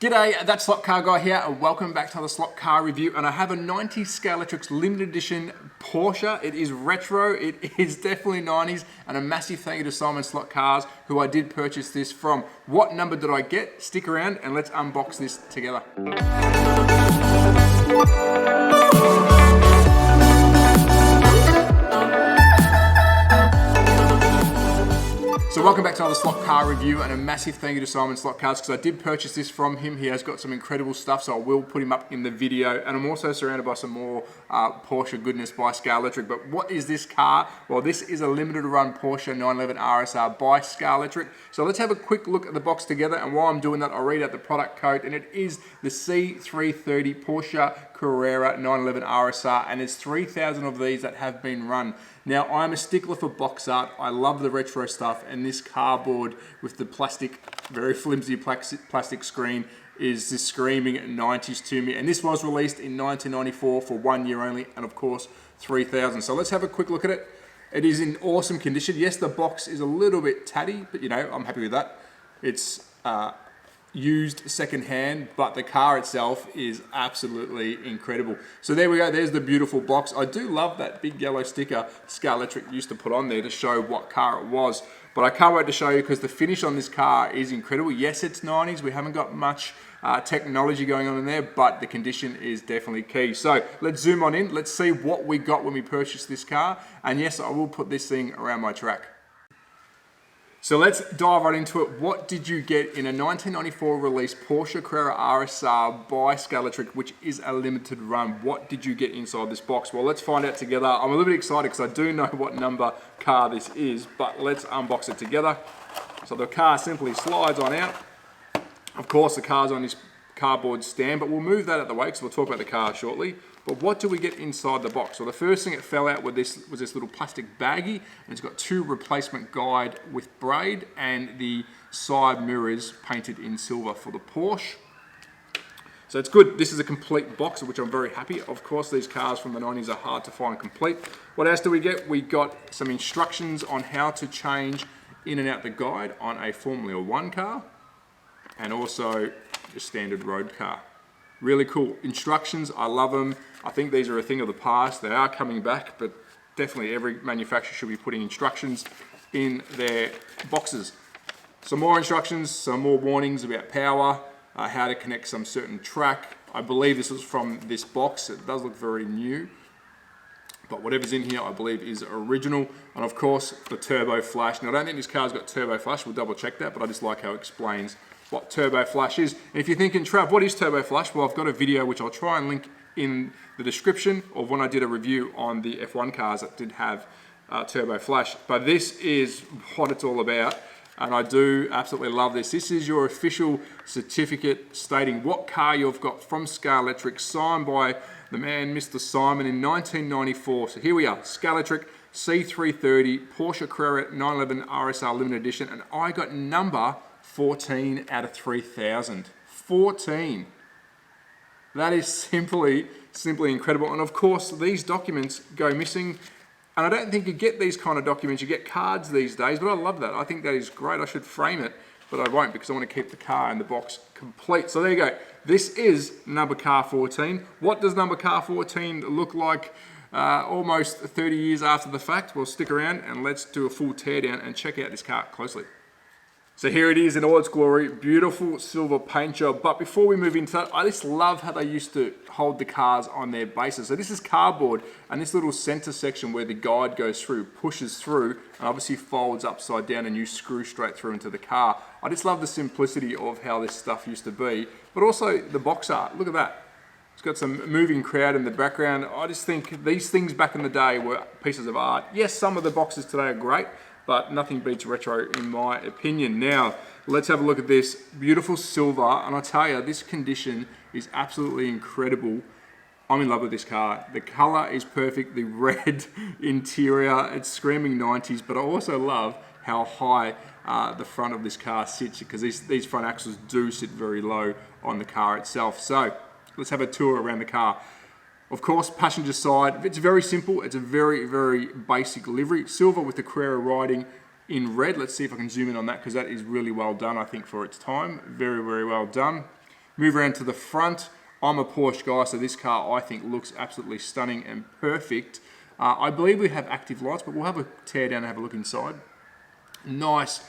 G'day, that's Slot Car Guy here, and welcome back to another Slot Car review. And I have a 90s Scalextric limited edition Porsche. It is retro, it is definitely 90s, and a massive thank you to Simon Slot Cars, who I did purchase this from. What number did I get? Stick around and let's unbox this together. So welcome back to another Slot Car review, and a massive thank you to Simon Slot Cars because I did purchase this from him. He has got some incredible stuff, so I will put him up in the video. And I'm also surrounded by some more Porsche goodness by Scalextric. But what is this car? Well, this is a limited run Porsche 911 RSR by Scalextric. So let's have a quick look at the box together, and while I'm doing that, I'll read out the product code, and it is the C330 Porsche Carrera 911 RSR, and there's 3,000 of these that have been run. Now, I'm a stickler for box art. I love the retro stuff, and this cardboard with the plastic, very flimsy plastic screen is just screaming 90s to me. And this was released in 1994 for 1 year only, and of course, 3,000. So let's have a quick look at it. It is in awesome condition. Yes, the box is a little bit tatty, but you know, I'm happy with that. It's used secondhand, but the car itself is absolutely incredible. So there we go, there's the beautiful box. I do love that big yellow sticker Scalextric used to put on there to show what car it was, but I can't wait to show you because the finish on this car is incredible. Yes, it's 90s, we haven't got much technology going on in there, but the condition is definitely key. So let's zoom on in, let's see what we got when we purchased this car, and yes, I will put this thing around my track. So let's dive right into it. What did you get in a 1994 release Porsche Carrera RSR by Scalextric, which is a limited run? What did you get inside this box? Well, let's find out together. I'm a little bit excited because I do know what number car this is, but let's unbox it together. So the car simply slides on out. Of course, the car's on this cardboard stand, but we'll move that out of the way because we'll talk about the car shortly. But what do we get inside the box? Well, the first thing that fell out was this little plastic baggie, and it's got two replacement guide with braid and the side mirrors painted in silver for the Porsche. So it's good. This is a complete box, which I'm very happy. Of course, these cars from the 90s are hard to find complete. What else do we get? We got some instructions on how to change in and out the guide on a Formula One car, and also a standard road car. Really cool instructions, I love them. I think these are a thing of the past. They are coming back, but definitely every manufacturer should be putting instructions in their boxes. Some more instructions, some more warnings about power, how to connect some certain track. I believe this was from this box. It does look very new, but whatever's in here, I believe is original. And of course, the turbo flash. Now, I don't think this car's got turbo flash. We'll double check that, but I just like how it explains what turbo flash is. And if you're thinking, Trav, what is turbo flash? Well, I've got a video which I'll try and link in the description of when I did a review on the F1 cars that did have turbo flash. But this is what it's all about, and I do absolutely love this. This is your official certificate stating what car you've got from Scalextric, signed by the man, Mr. Simon, in 1994. So here we are, Scalextric C330 Porsche Carrera 911 RSR limited edition, and I got number 14 out of 3,000. 14. That is simply incredible. And of course, these documents go missing. And I don't think you get these kind of documents. You get cards these days, but I love that. I think that is great. I should frame it, but I won't because I want to keep the car and the box complete. So there you go. This is number car 14. What does number car 14 look like almost 30 years after the fact? Well, stick around and let's do a full teardown and check out this car closely. So here it is in all its glory, beautiful silver paint job. But before we move into that, I just love how they used to hold the cars on their bases. So this is cardboard, and this little center section where the guide goes through, pushes through, and obviously folds upside down, and you screw straight through into the car. I just love the simplicity of how this stuff used to be, but also the box art. Look at that. It's got some moving crowd in the background. I just think these things back in the day were pieces of art. Yes, some of the boxes today are great, but nothing beats retro in my opinion. Now, let's have a look at this. Beautiful silver, and I tell you, this condition is absolutely incredible. I'm in love with this car. The color is perfect, the red interior, it's screaming 90s, but I also love how high the front of this car sits, because these front axles do sit very low on the car itself. So, let's have a tour around the car. Of course, passenger side, it's very simple. It's a very, very basic livery. Silver with the Carrera writing in red. Let's see if I can zoom in on that because that is really well done, I think, for its time. Very, very well done. Move around to the front. I'm a Porsche guy, so this car I think looks absolutely stunning and perfect. I believe we have active lights, but we'll have a tear down and have a look inside. Nice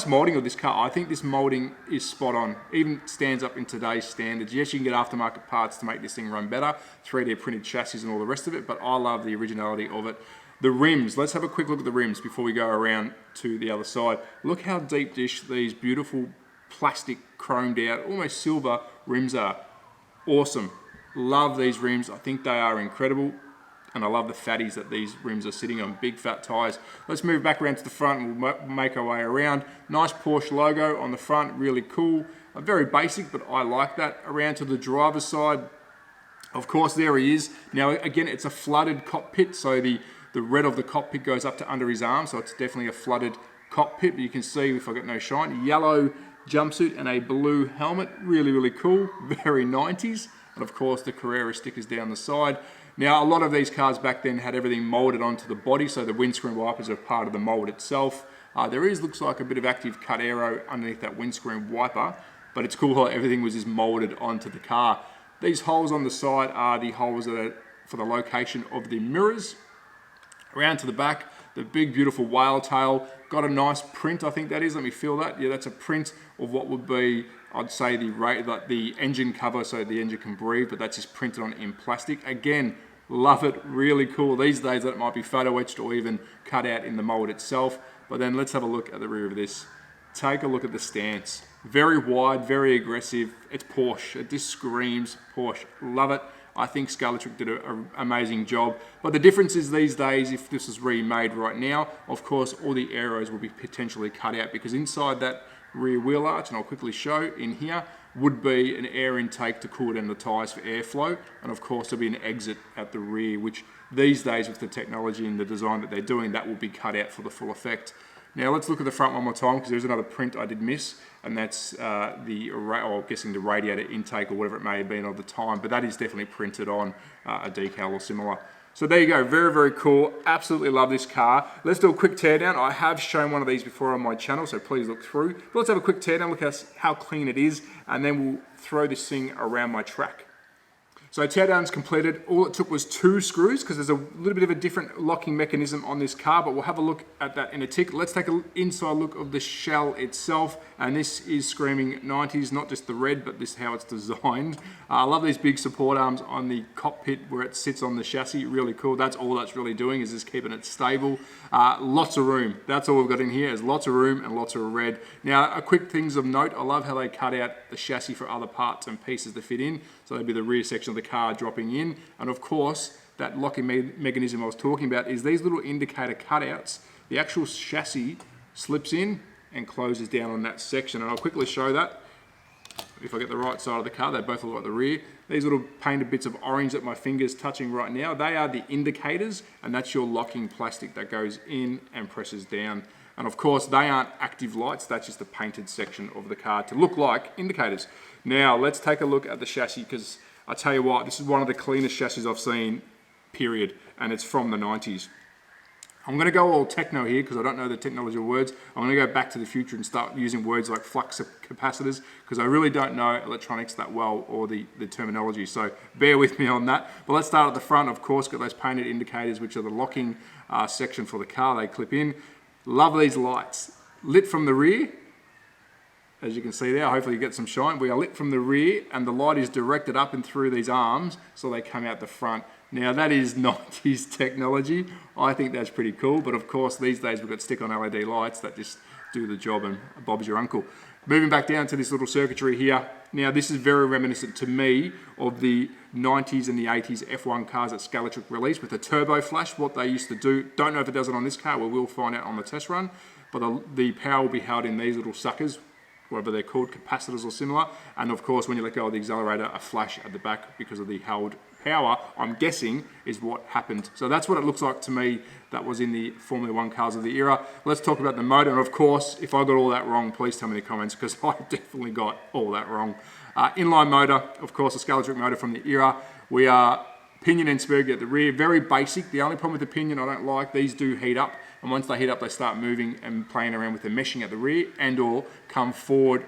molding of this car. I think this molding is spot on. Even stands up in today's standards. Yes, you can get aftermarket parts to make this thing run better, 3D printed chassis and all the rest of it, but I love the originality of it. The rims, let's have a quick look at the rims before we go around to the other side. Look how deep dish these beautiful plastic chromed out, almost silver rims are. Awesome. Love these rims. I think they are incredible. And I love the fatties that these rims are sitting on, big fat tyres. Let's move back around to the front and we'll make our way around. Nice Porsche logo on the front, really cool. Very basic, but I like that. Around to the driver's side, of course, there he is. Now, again, it's a flooded cockpit, so the red of the cockpit goes up to under his arm, so it's definitely a flooded cockpit, but you can see if I got no shine, yellow jumpsuit and a blue helmet, really, really cool, very 90s. And of course, the Carrera stickers down the side. Now, a lot of these cars back then had everything molded onto the body, so the windscreen wipers are part of the mold itself. Looks like a bit of active cut aero underneath that windscreen wiper, but it's cool how everything was just molded onto the car. These holes on the side are the holes that are for the location of the mirrors. Around to the back, the big beautiful whale tail, got a nice print, I think that is, let me feel that. Yeah, that's a print of what would be, I'd say the engine cover so the engine can breathe, but that's just printed on in plastic. Again, love it, really cool. These days that might be photo etched or even cut out in the mold itself. But then let's have a look at the rear of this. Take a look at the stance. Very wide, very aggressive. It's Porsche, it just screams Porsche. Love it. I think Scalextric did an amazing job. But the difference is these days, if this is remade right now, of course, all the aeros will be potentially cut out because inside that rear wheel arch, and I'll quickly show in here, would be an air intake to cool down the tyres for airflow. And of course, there'll be an exit at the rear, which these days with the technology and the design that they're doing, that will be cut out for the full effect. Now let's look at the front one more time because there's another print I did miss, and that's I'm guessing the radiator intake or whatever it may have been at the time, but that is definitely printed on a decal or similar. So there you go, very, very cool. Absolutely love this car. Let's do a quick teardown. I have shown one of these before on my channel, so please look through. But let's have a quick teardown, look at how clean it is, and then we'll throw this thing around my track. So teardown's completed. All it took was 2 screws because there's a little bit of a different locking mechanism on this car, but we'll have a look at that in a tick. Let's take an inside look of the shell itself, and this is screaming 90s, not just the red, but this is how it's designed. I love these big support arms on the cockpit where it sits on the chassis, really cool. That's all that's really doing is just keeping it stable. Lots of room. That's all we've got in here is lots of room and lots of red. Now, a quick things of note, I love how they cut out the chassis for other parts and pieces to fit in. So that'd be the rear section of the car dropping in. And of course, that locking mechanism I was talking about is these little indicator cutouts. The actual chassis slips in and closes down on that section. And I'll quickly show that. If I get the right side of the car, they both look like the rear. These little painted bits of orange that my finger's touching right now, they are the indicators, and that's your locking plastic that goes in and presses down. And of course, they aren't active lights, that's just the painted section of the car to look like indicators. Now, let's take a look at the chassis, because I tell you what, this is one of the cleanest chassis I've seen, period, and it's from the 90s. I'm going to go all techno here because I don't know the technology words. I'm going to go back to the future and start using words like flux capacitors because I really don't know electronics that well or the terminology. So bear with me on that. But let's start at the front. Of course, got those painted indicators, which are the locking section for the car. They clip in. Love these lights. Lit from the rear. As you can see there, hopefully you get some shine. We are lit from the rear and the light is directed up and through these arms so they come out the front. Now that is 90s technology. I think that's pretty cool, but of course these days we've got stick-on LED lights that just do the job and Bob's your uncle. Moving back down to this little circuitry here. Now this is very reminiscent to me of the 90s and the 80s F1 cars that Scalextric released with the turbo flash, what they used to do. Don't know if it does it on this car, we will find out on the test run, but the power will be held in these little suckers, whatever they're called, capacitors or similar. And of course, when you let go of the accelerator, a flash at the back because of the held power, I'm guessing, is what happened. So that's what it looks like to me that was in the Formula 1 cars of the era. Let's talk about the motor. And of course, if I got all that wrong, please tell me in the comments because I definitely got all that wrong. Inline motor, of course, a Scalextric motor from the era. We are pinion and spur at the rear, very basic. The only problem with the pinion I don't like, these do heat up. And once they heat up, they start moving and playing around with the meshing at the rear and or come forward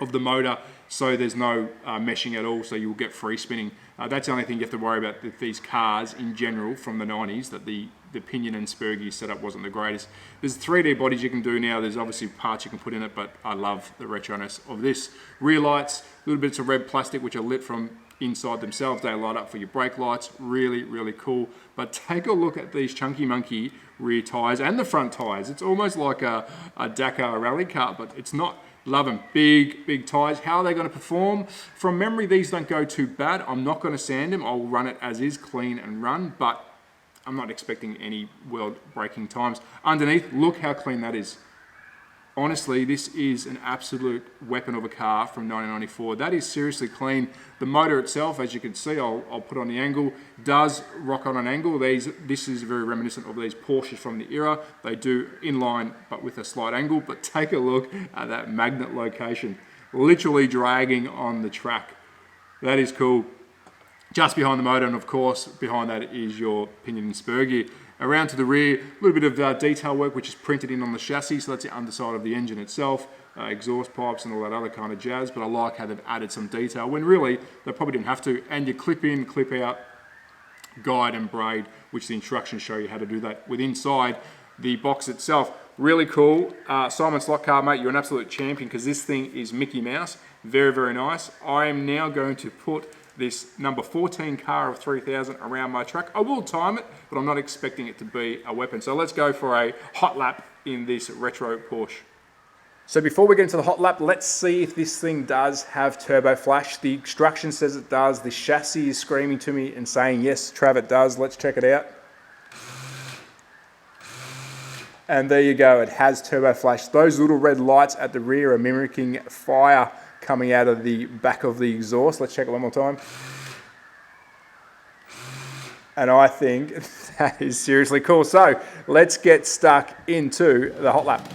of the motor. so there's no meshing at all, so you'll get free spinning. That's the only thing you have to worry about with these cars in general from the 90s, that the pinion and spur gear setup wasn't the greatest. There's 3D bodies you can do now. There's obviously parts you can put in it, but I love the retroness of this. Rear lights, little bits of red plastic which are lit from inside themselves. They light up for your brake lights. Really, really cool. But take a look at these chunky monkey rear tyres and the front tyres. It's almost like a Dakar rally car, but it's not. Love them. Big tyres. How are they going to perform? From memory, these don't go too bad. I'm not going to sand them. I'll run it as is, clean and run, but I'm not expecting any world-breaking times. Underneath, look how clean that is. Honestly, this is an absolute weapon of a car from 1994. That is seriously clean. The motor itself, as you can see, I'll put on the angle, does rock on an angle. This is very reminiscent of these Porsches from the era. They do inline, but with a slight angle. But take a look at that magnet location, literally dragging on the track. That is cool. Just behind the motor, and of course, behind that is your pinion and spur gear. Around to the rear, a little bit of detail work which is printed in on the chassis, so that's the underside of the engine itself, exhaust pipes and all that other kind of jazz, but I like how they've added some detail when really they probably didn't have to. And your clip in, clip out, guide and braid, which the instructions show you how to do that with inside the box itself. Really cool. Simon Slot Car, mate, you're an absolute champion because this thing is Mickey Mouse. Very, very nice. I am now going to put this number 14 car of 3000 around my track. I will time it, but I'm not expecting it to be a weapon. So let's go for a hot lap in this retro Porsche. So before we get into the hot lap, let's see if this thing does have turbo flash. The instruction says it does. The chassis is screaming to me and saying, yes, Trav, it does. Let's check it out. And there you go, it has turbo flash. Those little red lights at the rear are mimicking fire coming out of the back of the exhaust. Let's check it one more time. And I think that is seriously cool. So let's get stuck into the hot lap.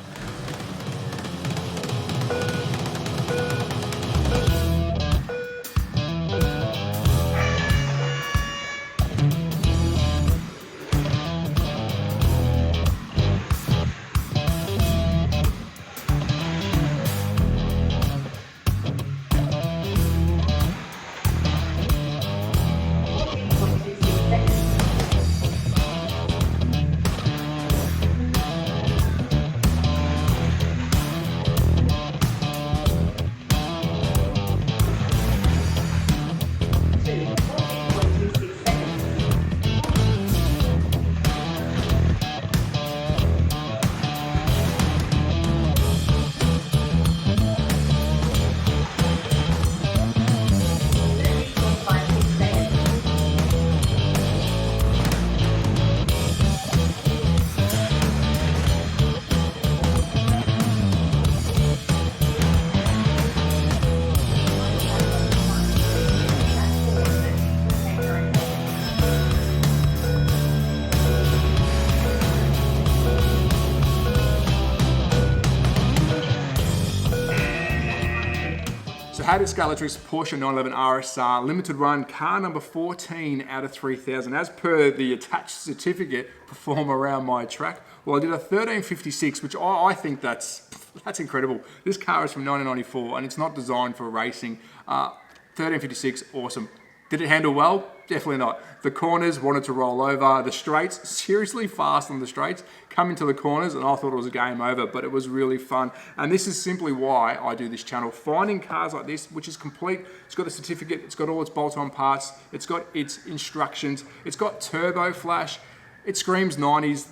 How did Scalextric's Porsche 911 RSR limited run car number 14 out of 3000, as per the attached certificate, perform around my track? Well, I did a 1356, which I think that's incredible. This car is from 1994 and it's not designed for racing. 1356, awesome. Did it handle well? Definitely not. The corners wanted to roll over. The straights, seriously fast on the straights. Come into the corners and I thought it was a game over, but it was really fun. And this is simply why I do this channel. Finding cars like this, which is complete. It's got a certificate. It's got all its bolt-on parts. It's got its instructions. It's got turbo flash. It screams 90s.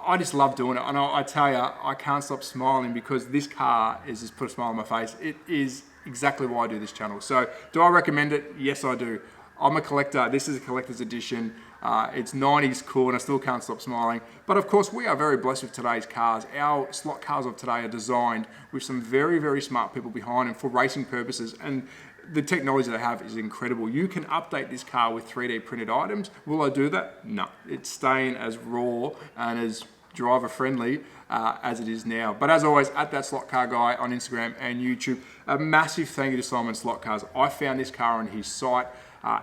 I just love doing it. And I tell you, I can't stop smiling because this car has just put a smile on my face. It is exactly why I do this channel. So do I recommend it? Yes, I do. I'm a collector. This is a collector's edition. It's 90s cool and I still can't stop smiling. But of course, we are very blessed with today's cars. Our slot cars of today are designed with some very, very smart people behind them for racing purposes. And the technology they have is incredible. You can update this car with 3D printed items. Will I do that? No. It's staying as raw and as driver friendly as it is now. But as always, at That Slot Car Guy on Instagram and YouTube, a massive thank you to Simon Slot Cars. I found this car on his site.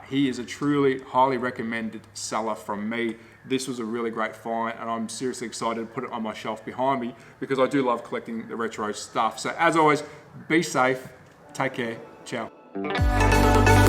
He is a truly highly recommended seller from me. This was a really great find and I'm seriously excited to put it on my shelf behind me because I do love collecting the retro stuff. So as always, be safe, take care, Ciao.